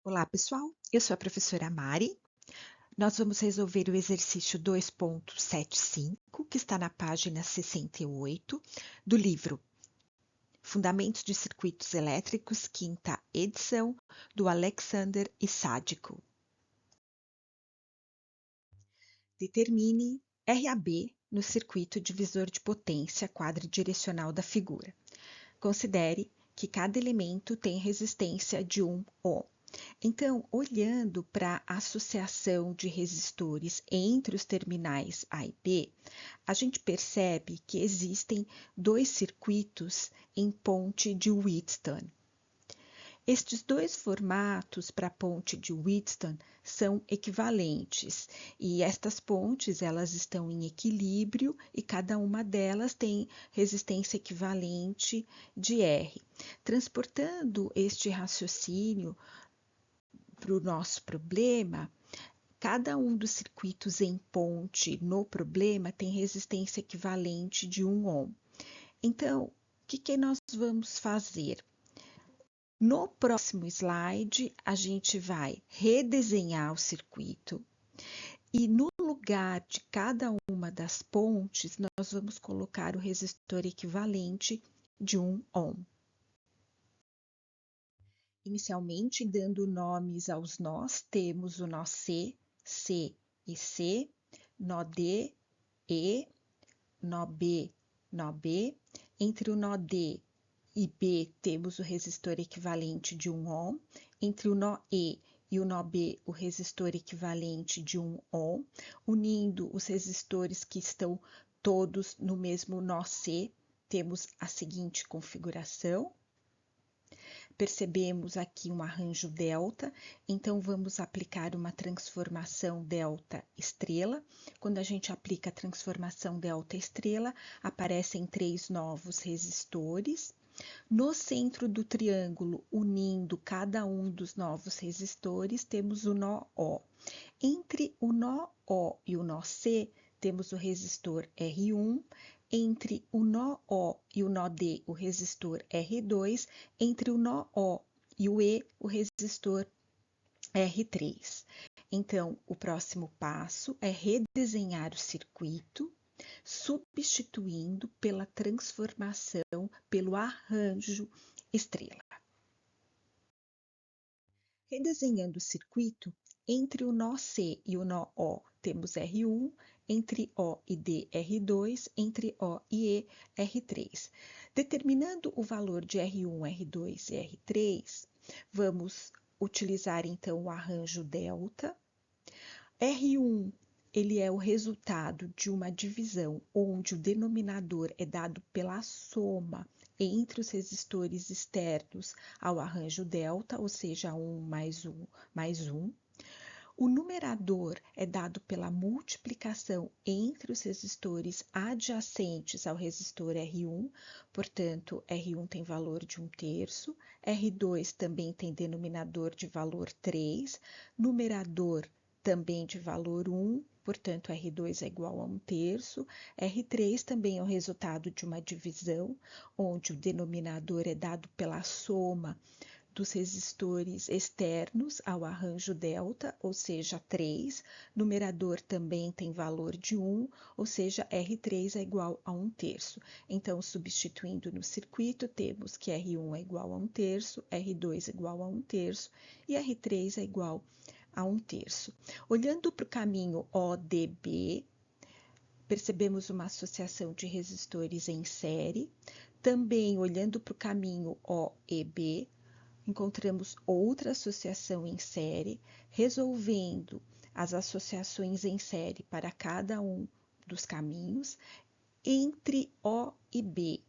Olá, pessoal. Eu sou a professora Mari. Nós vamos resolver o exercício 2.75, que está na página 68 do livro Fundamentos de Circuitos Elétricos, quinta edição, do Alexander e Sádico. Determine RAB no circuito divisor de potência quadridirecional da figura. Considere que cada elemento tem resistência de 1 ohm. Então, olhando para a associação de resistores entre os terminais A e B, a gente percebe que existem dois circuitos em ponte de Wheatstone. Estes dois formatos para a ponte de Wheatstone são equivalentes e estas pontes elas estão em equilíbrio e cada uma delas tem resistência equivalente de R. Transportando este raciocínio para o nosso problema, cada um dos circuitos em ponte no problema tem resistência equivalente de 1 ohm. Então, o que nós vamos fazer? No próximo slide, a gente vai redesenhar o circuito e no lugar de cada uma das pontes, nós vamos colocar o resistor equivalente de 1 ohm. Inicialmente, dando nomes aos nós, temos o nó C, C e C, nó D, E, nó B, nó B. Entre o nó D e B, temos o resistor equivalente de 1 ohm. Entre o nó E e o nó B, o resistor equivalente de 1 ohm. Unindo os resistores que estão todos no mesmo nó C, temos a seguinte configuração. Percebemos aqui um arranjo delta, então vamos aplicar uma transformação delta estrela. Quando a gente aplica a transformação delta estrela, aparecem 3 novos resistores. No centro do triângulo, unindo cada um dos novos resistores, temos o nó O. Entre o nó O e o nó C, temos o resistor R1, entre o nó O e o nó D, o resistor R2, entre o nó O e o E, o resistor R3. Então, o próximo passo é redesenhar o circuito, substituindo pela transformação, pelo arranjo estrela. Redesenhando o circuito, entre o nó C e o nó O temos R1, entre O e D R2, entre O e E R3. Determinando o valor de R1, R2 e R3, vamos utilizar então o arranjo delta. R1 ele é o resultado de uma divisão onde o denominador é dado pela soma entre os resistores externos ao arranjo delta, ou seja, 1 mais 1 mais 1. O numerador é dado pela multiplicação entre os resistores adjacentes ao resistor R1, portanto, R1 tem valor de 1/3, R2 também tem denominador de valor 3, numerador também de valor 1, portanto, R2 é igual a 1/3, R3 também é o resultado de uma divisão, onde o denominador é dado pela soma dos resistores externos ao arranjo delta, ou seja, 3, numerador também tem valor de 1, ou seja, R3 é igual a 1/3. Então, substituindo no circuito, temos que R1 é igual a 1/3, R2 é igual a 1/3 e R3 é igual a 1/3. Olhando para o caminho ODB, percebemos uma associação de resistores em série. Também, olhando para o caminho OEB, encontramos outra associação em série, resolvendo as associações em série para cada um dos caminhos, entre O e B,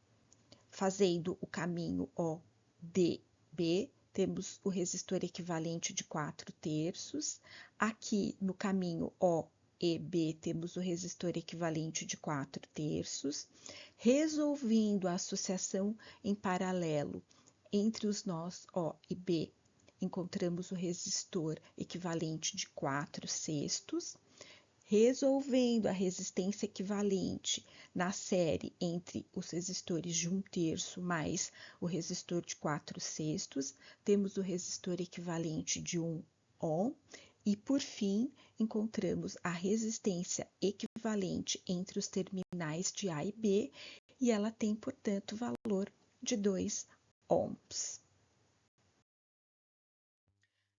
fazendo o caminho ODB, temos o resistor equivalente de 4/3, aqui no caminho OEB temos o resistor equivalente de 4/3, resolvendo a associação em paralelo entre os nós O e B, encontramos o resistor equivalente de 4/6. Resolvendo a resistência equivalente na série entre os resistores de 1/3 mais o resistor de 4/6, temos o resistor equivalente de 1 ohm. E, por fim, encontramos a resistência equivalente entre os terminais de A e B, e ela tem, portanto, valor de 2 ohms.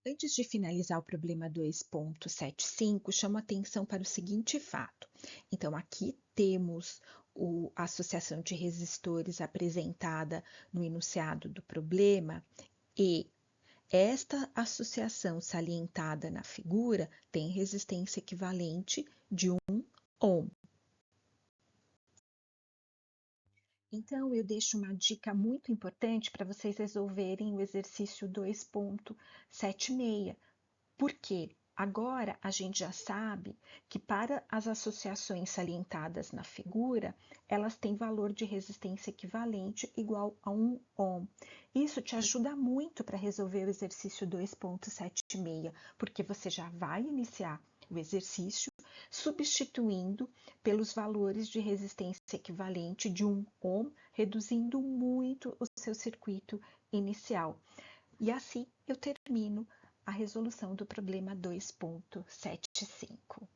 Antes de finalizar o problema 2.75, chamo a atenção para o seguinte fato. Então, aqui temos a associação de resistores apresentada no enunciado do problema, e esta associação salientada na figura tem resistência equivalente de 1 ohm. Então, eu deixo uma dica muito importante para vocês resolverem o exercício 2.76. Por quê? Agora a gente já sabe que para as associações salientadas na figura, elas têm valor de resistência equivalente igual a 1 ohm. Isso te ajuda muito para resolver o exercício 2.76, porque você já vai iniciar o exercício substituindo pelos valores de resistência equivalente de 1 ohm, reduzindo muito o seu circuito inicial. E assim eu termino a resolução do problema 2.75.